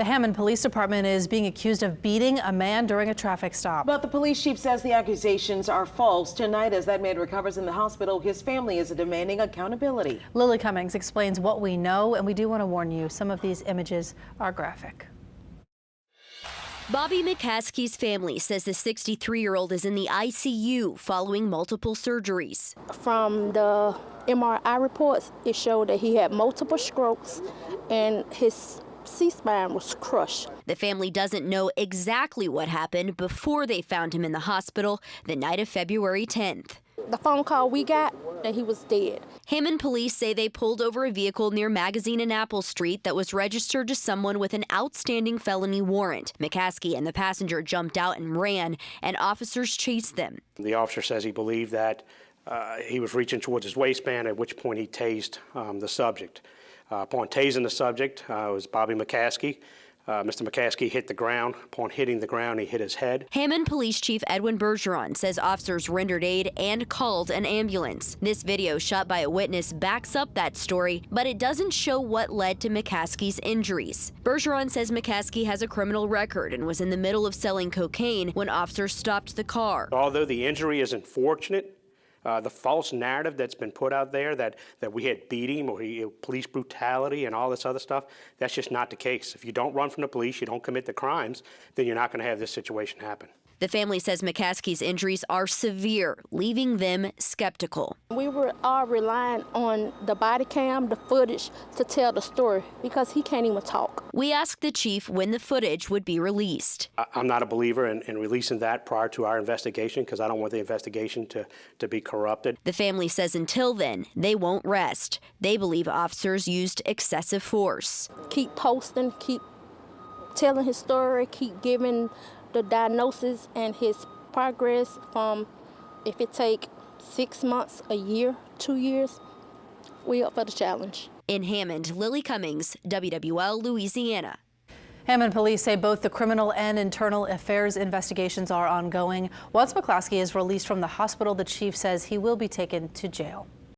The Hammond Police Department is being accused of beating a man during a traffic stop. But the police chief says the accusations are false. Tonight, as that man recovers in the hospital, his family is demanding accountability. Lily Cummings explains what we know, and we do want to warn you, some of these images are graphic. Bobby McCaskey's family says the 63-year-old is in the ICU following multiple surgeries. From the MRI reports, it showed that he had multiple strokes and his C-spine was crushed. The family doesn't know exactly what happened before they found him in the hospital the night of February 10th. The phone call we got that he was dead. Hammond police say they pulled over a vehicle near Magazine and Apple Street that was registered to someone with an outstanding felony warrant. McCaskey and the passenger jumped out and ran, and officers chased them. The officer says he believed that he was reaching towards his waistband, at which point he tased the subject. Upon tasing the subject, it was Bobby McCaskey. Mr. McCaskey hit the ground. Upon hitting the ground, he hit his head. Hammond Police Chief Edwin Bergeron says officers rendered aid and called an ambulance. This video shot by a witness backs up that story, but it doesn't show what led to McCaskey's injuries. Bergeron says McCaskey has a criminal record and was in the middle of selling cocaine when officers stopped the car. Although the injury is unfortunate, the false narrative that's been put out there that we had beat him or police brutality and all this other stuff, that's just not the case. If you don't run from the police, you don't commit the crimes, then you're not going to have this situation happen. The family says McCaskey's injuries are severe, leaving them skeptical. We were all relying on the body cam, the footage, to tell the story because he can't even talk. We asked the chief when the footage would be released. I'm not a believer in releasing that prior to our investigation because I don't want the investigation to be corrupted. The family says until then, they won't rest. They believe officers used excessive force. Keep posting, keep telling his story, keep giving the diagnosis and his progress from if it take 6 months, a year, 2 years, we up for the challenge. In Hammond, Lily Cummings, WWL, Louisiana. Hammond police say both the criminal and internal affairs investigations are ongoing. Once McCaskey is released from the hospital, the chief says he will be taken to jail.